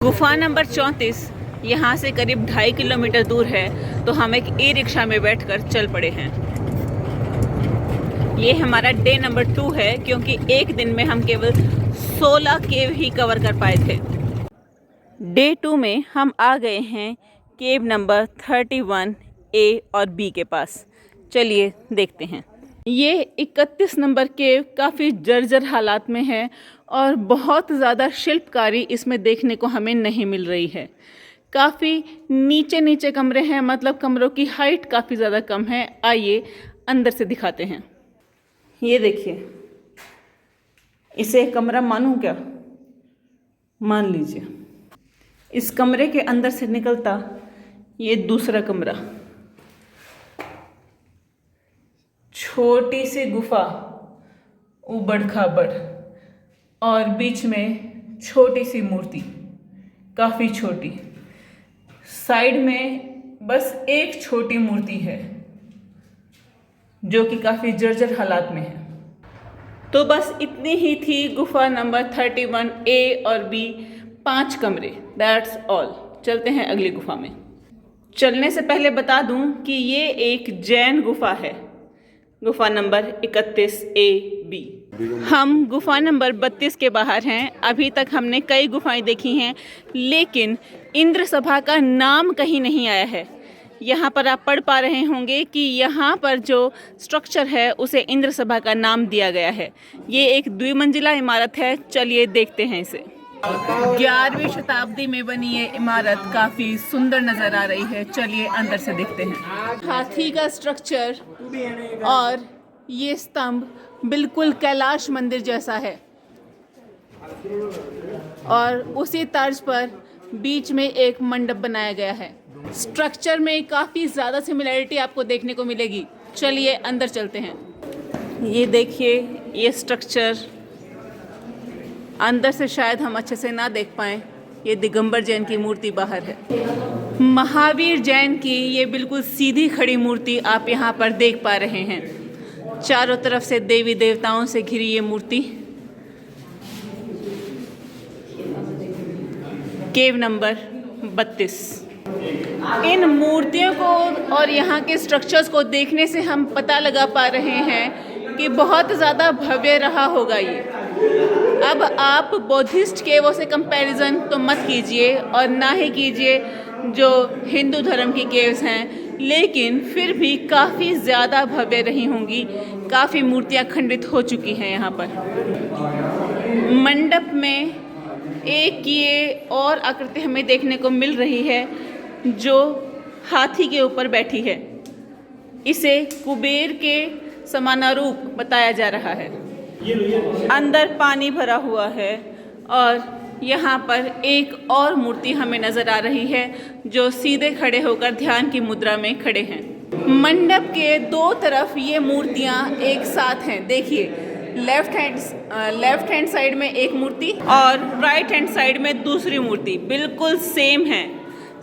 गुफा नंबर 34 यहाँ से करीब 2.5 किलोमीटर दूर है, तो हम एक ई रिक्शा में बैठकर चल पड़े हैं। ये हमारा डे नंबर 2 है, क्योंकि एक दिन में हम केवल 16 केव ही कवर कर पाए थे। डे 2 में हम आ गए हैं केव नंबर 31 ए और बी के पास। चलिए देखते हैं। ये 31 नंबर केव काफ़ी जर्जर हालात में है और बहुत ज़्यादा शिल्पकारी इसमें देखने को हमें नहीं मिल रही है। काफ़ी नीचे नीचे कमरे हैं, मतलब कमरों की हाइट काफ़ी ज़्यादा कम है। आइए अंदर से दिखाते हैं। ये देखिए, इसे कमरा मानूं क्या? मान लीजिए। इस कमरे के अंदर से निकलता ये दूसरा कमरा, छोटी सी गुफा, उबड़ खाबड़, और बीच में छोटी सी मूर्ति, काफ़ी छोटी। साइड में बस एक छोटी मूर्ति है जो कि काफ़ी जर्जर हालात में है। तो बस इतनी ही थी गुफा नंबर 31 ए और बी, 5 कमरे, दैट्स ऑल। चलते हैं अगली गुफा में। चलने से पहले बता दूं कि ये एक जैन गुफा है, गुफा नंबर 31 ए बी। हम गुफा नंबर 32 के बाहर हैं। अभी तक हमने कई गुफाएं देखी हैं, लेकिन इंद्र सभा का नाम कहीं नहीं आया है। यहाँ पर आप पढ़ पा रहे होंगे कि यहाँ पर जो स्ट्रक्चर है उसे इंद्र सभा का नाम दिया गया है। ये एक द्विमंजिला इमारत है। चलिए देखते हैं इसे। 11वीं शताब्दी में बनी ये इमारत काफ़ी सुंदर नज़र आ रही है। चलिए अंदर से देखते हैं। हाथी का स्ट्रक्चर और ये स्तंभ बिल्कुल कैलाश मंदिर जैसा है, और उसी तर्ज पर बीच में एक मंडप बनाया गया है। स्ट्रक्चर में काफ़ी ज़्यादा सिमिलैरिटी आपको देखने को मिलेगी। चलिए अंदर चलते हैं। ये देखिए, ये स्ट्रक्चर अंदर से शायद हम अच्छे से ना देख पाएँ। ये दिगंबर जैन की मूर्ति बाहर है। महावीर जैन की ये बिल्कुल सीधी खड़ी मूर्ति आप यहाँ पर देख पा रहे हैं। चारों तरफ से देवी देवताओं से घिरी ये मूर्ति। केव नंबर 32। इन मूर्तियों को और यहाँ के स्ट्रक्चर्स को देखने से हम पता लगा पा रहे हैं कि बहुत ज़्यादा भव्य रहा होगा ये। अब आप बौद्धिस्ट केवों से कंपैरिजन तो मत कीजिए और ना ही कीजिए जो हिंदू धर्म की केव्स हैं, लेकिन फिर भी काफ़ी ज़्यादा भव्य रही होंगी। काफ़ी मूर्तियाँ खंडित हो चुकी हैं यहाँ पर। मंडप में एक ये और आकृति हमें देखने को मिल रही है जो हाथी के ऊपर बैठी है। इसे कुबेर के समानारूप बताया जा रहा है। अंदर पानी भरा हुआ है और यहाँ पर एक और मूर्ति हमें नज़र आ रही है जो सीधे खड़े होकर ध्यान की मुद्रा में खड़े हैं। मंडप के दो तरफ ये मूर्तियाँ एक साथ हैं। देखिए, लेफ्ट हैंड साइड में एक मूर्ति और राइट हैंड साइड में दूसरी मूर्ति बिल्कुल सेम है।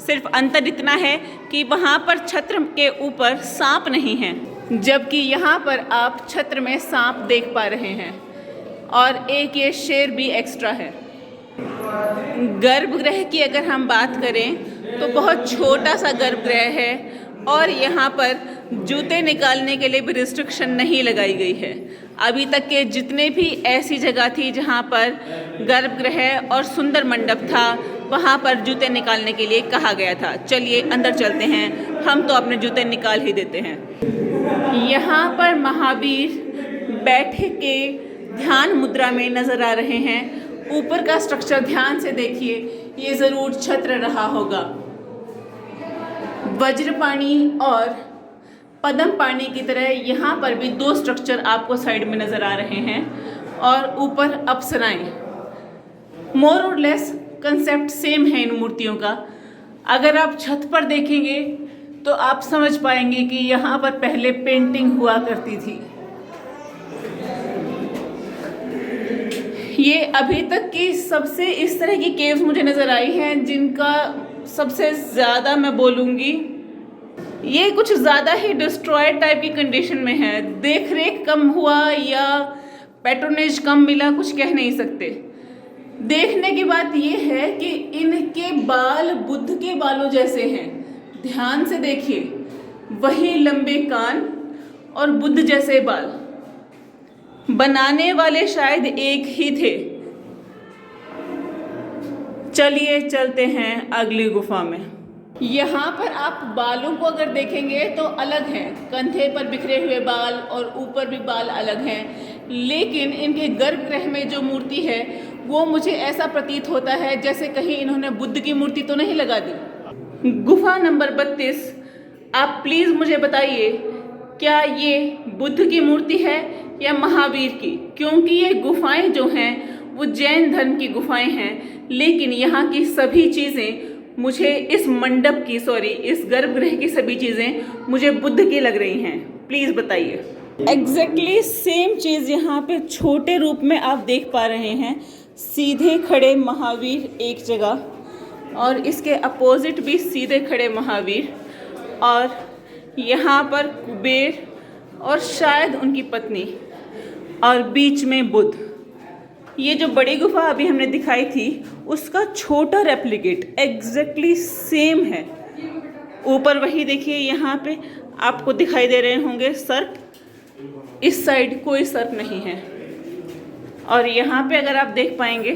सिर्फ अंतर इतना है कि वहाँ पर छत्र के ऊपर सांप नहीं है, जबकि यहाँ पर आप छत्र में सांप देख पा रहे हैं, और एक ये शेर भी एक्स्ट्रा है। गर्भगृह की अगर हम बात करें तो बहुत छोटा सा गर्भगृह है, और यहाँ पर जूते निकालने के लिए भी रिस्ट्रिक्शन नहीं लगाई गई है। अभी तक के जितने भी ऐसी जगह थी जहाँ पर गर्भगृह और सुंदर मंडप था, वहाँ पर जूते निकालने के लिए कहा गया था। चलिए अंदर चलते हैं। हम तो अपने जूते निकाल ही देते हैं। यहाँ पर महावीर बैठे के ध्यान मुद्रा में नज़र आ रहे हैं। ऊपर का स्ट्रक्चर ध्यान से देखिए, ये ज़रूर छत्र रहा होगा। वज्रपाणी और पद्म पाणी की तरह यहाँ पर भी 2 स्ट्रक्चर आपको साइड में नज़र आ रहे हैं, और ऊपर अप्सराएं। मोर और लेस कंसेप्ट सेम है इन मूर्तियों का। अगर आप छत पर देखेंगे तो आप समझ पाएंगे कि यहाँ पर पहले पेंटिंग हुआ करती थी। ये अभी तक की सबसे इस तरह की केव्स मुझे नज़र आई हैं जिनका सबसे ज़्यादा मैं बोलूँगी ये कुछ ज़्यादा ही डिस्ट्रॉयड टाइप की कंडीशन में है। देख रेख कम हुआ या पैट्रोनेज कम मिला, कुछ कह नहीं सकते। देखने की बात यह है कि इनके बाल बुद्ध के बालों जैसे हैं। ध्यान से देखिए, वही लंबे कान और बुद्ध जैसे बाल। बनाने वाले शायद एक ही थे। चलिए चलते हैं अगली गुफा में। यहाँ पर आप बालों को अगर देखेंगे तो अलग हैं, कंधे पर बिखरे हुए बाल और ऊपर भी बाल अलग हैं, लेकिन इनके गर्भगृह में जो मूर्ति है वो मुझे ऐसा प्रतीत होता है जैसे कहीं इन्होंने बुद्ध की मूर्ति तो नहीं लगा दी। गुफा नंबर 32, आप प्लीज़ मुझे बताइए क्या ये बुद्ध की मूर्ति है या महावीर की, क्योंकि ये गुफाएं जो हैं वो जैन धर्म की गुफाएं हैं, लेकिन यहाँ की सभी चीज़ें मुझे इस मंडप की इस गर्भगृह की सभी चीज़ें मुझे बुद्ध की लग रही हैं। प्लीज़ बताइए। एग्जैक्टली सेम चीज़ यहाँ पे छोटे रूप में आप देख पा रहे हैं। सीधे खड़े महावीर एक जगह और इसके अपोजिट भी सीधे खड़े महावीर, और यहाँ पर कुबेर और शायद उनकी पत्नी, और बीच में बुद्ध। ये जो बड़ी गुफा अभी हमने दिखाई थी उसका छोटा रेप्लिकेट एग्जैक्टली सेम है। ऊपर वही देखिए, यहाँ पे आपको दिखाई दे रहे होंगे सर्प, इस साइड कोई सर्प नहीं है। और यहाँ पे अगर आप देख पाएंगे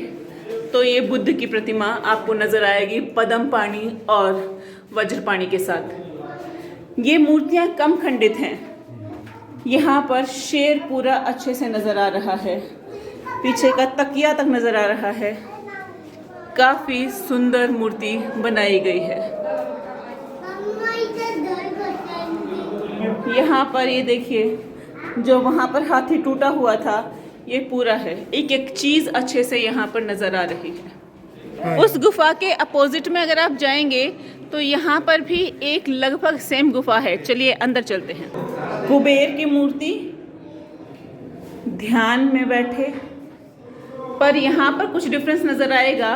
तो ये बुद्ध की प्रतिमा आपको नज़र आएगी पद्म पाणी और वज्रपाणी के साथ। ये मूर्तियाँ कम खंडित हैं। यहाँ पर शेर पूरा अच्छे से नज़र आ रहा है, पीछे का तकिया तक नज़र आ रहा है। काफ़ी सुंदर मूर्ति बनाई गई है। यहाँ पर ये देखिए, जो वहाँ पर हाथी टूटा हुआ था ये पूरा है। एक एक चीज़ अच्छे से यहाँ पर नज़र आ रही है। उस गुफा के अपोजिट में अगर आप जाएंगे तो यहाँ पर भी एक लगभग सेम गुफा है। चलिए अंदर चलते हैं। कुबेर की मूर्ति ध्यान में बैठे, पर यहाँ पर कुछ डिफरेंस नज़र आएगा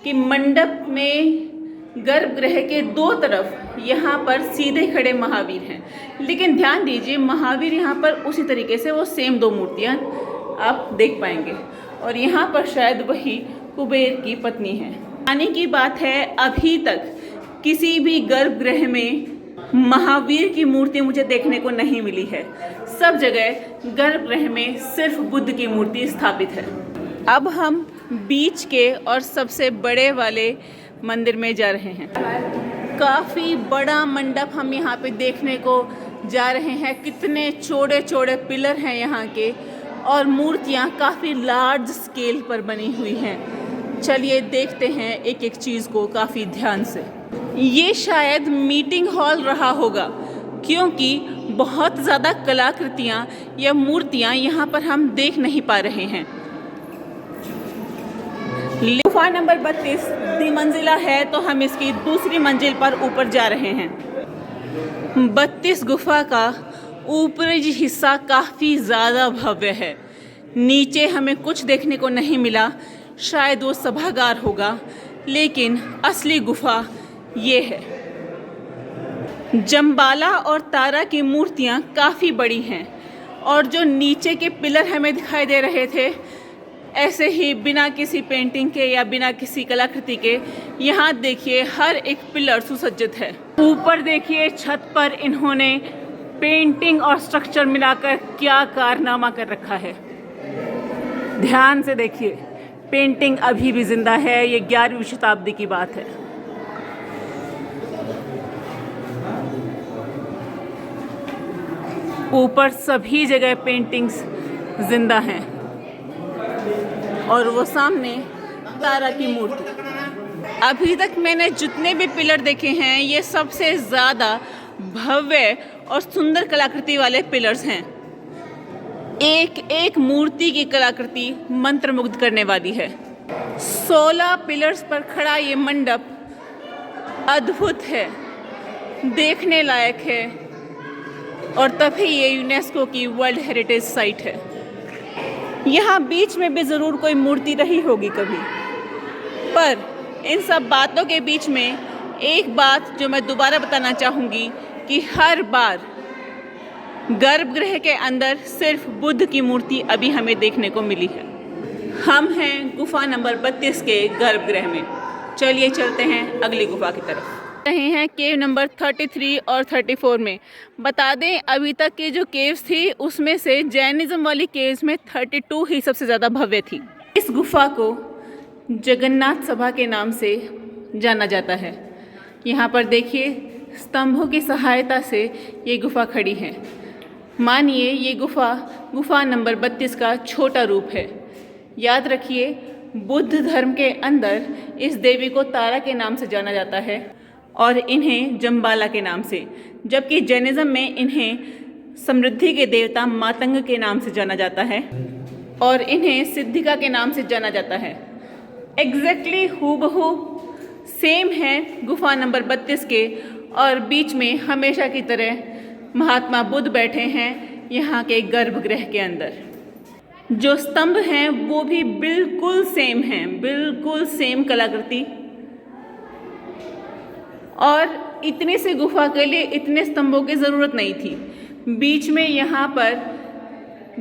कि मंडप में गर्भगृह के दो तरफ यहाँ पर सीधे खड़े महावीर हैं, लेकिन ध्यान दीजिए महावीर यहाँ पर उसी तरीके से वो सेम दो मूर्तियाँ आप देख पाएंगे, और यहाँ पर शायद वही कुबेर की पत्नी है। आने की बात है, अभी तक किसी भी गर्भगृह में महावीर की मूर्ति मुझे देखने को नहीं मिली है। सब जगह गर्भगृह में सिर्फ बुद्ध की मूर्ति स्थापित है। अब हम बीच के और सबसे बड़े वाले मंदिर में जा रहे हैं। काफ़ी बड़ा मंडप हम यहाँ पे देखने को जा रहे हैं। कितने चौड़े चौड़े पिलर हैं यहाँ के, और मूर्तियाँ काफ़ी लार्ज स्केल पर बनी हुई हैं। चलिए देखते हैं एक एक चीज़ को काफ़ी ध्यान से। ये शायद मीटिंग हॉल रहा होगा, क्योंकि बहुत ज़्यादा कलाकृतियाँ या मूर्तियाँ यहाँ पर हम देख नहीं पा रहे हैं। गुफा नंबर 32 द्विमंजिला है, तो हम इसकी दूसरी मंजिल पर ऊपर जा रहे हैं। 32 गुफा का ऊपरी हिस्सा काफ़ी ज़्यादा भव्य है। नीचे हमें कुछ देखने को नहीं मिला, शायद वो सभागार होगा, लेकिन असली गुफा ये है। जम्बाला और तारा की मूर्तियाँ काफ़ी बड़ी हैं, और जो नीचे के पिलर हमें दिखाई दे रहे थे ऐसे ही बिना किसी पेंटिंग के या बिना किसी कलाकृति के, यहाँ देखिए हर एक पिलर सुसज्जित है। ऊपर देखिए छत पर इन्होंने पेंटिंग और स्ट्रक्चर मिलाकर क्या कारनामा कर रखा है। ध्यान से देखिए, पेंटिंग अभी भी जिंदा है। ये 11वीं शताब्दी की बात है। ऊपर सभी जगह पेंटिंग्स जिंदा हैं, और वो सामने तारा की मूर्ति। अभी तक मैंने जितने भी पिलर देखे हैं ये सबसे ज़्यादा भव्य और सुंदर कलाकृति वाले पिलर्स हैं। एक एक मूर्ति की कलाकृति मंत्रमुग्ध करने वाली है। 16 पिलर्स पर खड़ा ये मंडप अद्भुत है, देखने लायक है, और तभी ये यूनेस्को की वर्ल्ड हेरिटेज साइट है। यहाँ बीच में भी ज़रूर कोई मूर्ति रही होगी कभी, पर इन सब बातों के बीच में एक बात जो मैं दोबारा बताना चाहूँगी कि हर बार गर्भगृह के अंदर सिर्फ बुद्ध की मूर्ति अभी हमें देखने को मिली है। हम हैं गुफा नंबर 32 के गर्भगृह में। चलिए चलते हैं अगली गुफा की तरफ। रहे हैं केव नंबर 33 और 34 में। बता दें अभी तक की जो केव्स थी उसमें से जैनिज्म वाली केव्स में 32 ही सबसे ज़्यादा भव्य थी। इस गुफा को जगन्नाथ सभा के नाम से जाना जाता है। यहाँ पर देखिए स्तंभों की सहायता से ये गुफा खड़ी है। मानिए ये गुफा नंबर 32 का छोटा रूप है। याद रखिए बुद्ध धर्म के अंदर इस देवी को तारा के नाम से जाना जाता है और इन्हें जम्बाला के नाम से, जबकि जैनिज्म में इन्हें समृद्धि के देवता मातंग के नाम से जाना जाता है और इन्हें सिद्धिका के नाम से जाना जाता है। एग्जैक्टली हूबहू सेम है गुफा नंबर 32 के, और बीच में हमेशा की तरह महात्मा बुद्ध बैठे हैं यहाँ के गर्भगृह के अंदर। जो स्तंभ हैं वो भी बिल्कुल सेम हैं, बिल्कुल सेम कलाकृति। और इतने से गुफा के लिए इतने स्तंभों की ज़रूरत नहीं थी। बीच में यहाँ पर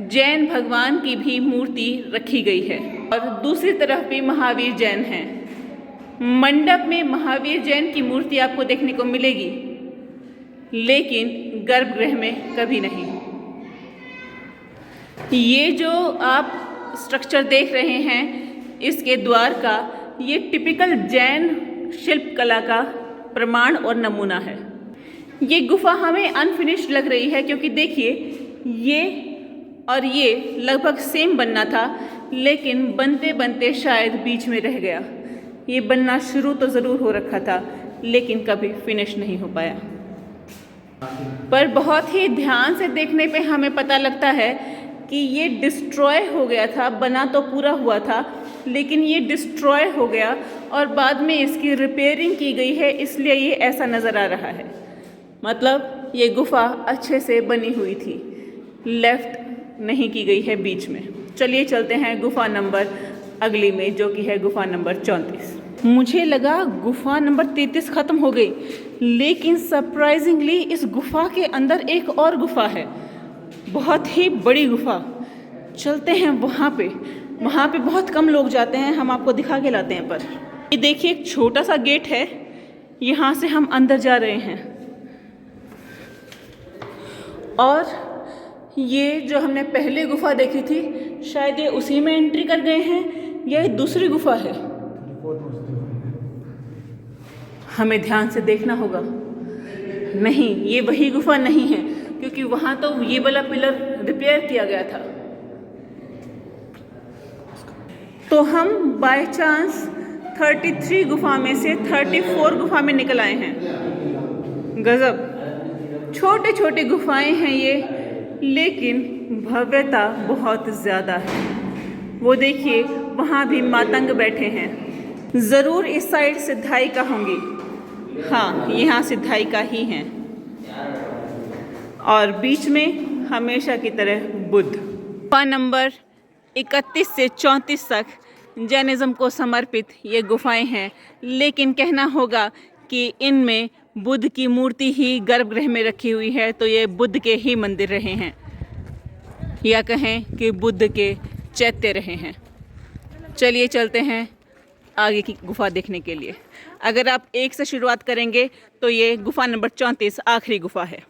जैन भगवान की भी मूर्ति रखी गई है और दूसरी तरफ भी महावीर जैन हैं। मंडप में महावीर जैन की मूर्ति आपको देखने को मिलेगी, लेकिन गर्भगृह में कभी नहीं। ये जो आप स्ट्रक्चर देख रहे हैं इसके द्वार का, ये टिपिकल जैन शिल्प कला का प्रमाण और नमूना है। ये गुफा हमें अनफिनिश्ड लग रही है क्योंकि देखिए ये और ये लगभग सेम बनना था, लेकिन बनते बनते शायद बीच में रह गया। ये बनना शुरू तो ज़रूर हो रखा था लेकिन कभी फिनिश नहीं हो पाया। पर बहुत ही ध्यान से देखने पे हमें पता लगता है कि ये डिस्ट्रॉय हो गया था। बना तो पूरा हुआ था लेकिन ये डिस्ट्रॉय हो गया और बाद में इसकी रिपेयरिंग की गई है, इसलिए ये ऐसा नज़र आ रहा है। मतलब ये गुफा अच्छे से बनी हुई थी, लेफ्ट नहीं की गई है बीच में। चलिए चलते हैं गुफा नंबर अगली में, जो कि है गुफा नंबर 34। मुझे लगा गुफा नंबर 33 ख़त्म हो गई, लेकिन सरप्राइजिंगली इस गुफा के अंदर एक और गुफा है, बहुत ही बड़ी गुफा। चलते हैं वहाँ पे बहुत कम लोग जाते हैं, हम आपको दिखा के लाते हैं। पर ये देखिए एक छोटा सा गेट है, यहाँ से हम अंदर जा रहे हैं और ये जो हमने पहले गुफा देखी थी शायद ये उसी में एंट्री कर गए हैं या ये दूसरी गुफा है। हमें ध्यान से देखना होगा। नहीं, ये वही गुफा नहीं है क्योंकि वहाँ तो ये वाला पिलर रिपेयर किया गया था। तो हम बाय चांस 33 गुफा में से 34 गुफा में निकल आए हैं। गजब, छोटे छोटे गुफाएं हैं ये, लेकिन भव्यता बहुत ज़्यादा है। वो देखिए वहाँ भी मातंग बैठे हैं। ज़रूर इस साइड सिद्धाइका होंगी। हाँ, यहाँ सिद्धाइका ही हैं और बीच में हमेशा की तरह बुद्ध। गुफा नंबर 31 से 34 तक जैनिज़्म को समर्पित ये गुफाएं हैं, लेकिन कहना होगा कि इनमें बुद्ध की मूर्ति ही गर्भगृह में रखी हुई है, तो ये बुद्ध के ही मंदिर रहे हैं या कहें कि बुद्ध के चैत्य रहे हैं। चलिए चलते हैं आगे की गुफा देखने के लिए। अगर आप एक से शुरुआत करेंगे तो ये गुफा नंबर 34 आखिरी गुफा है।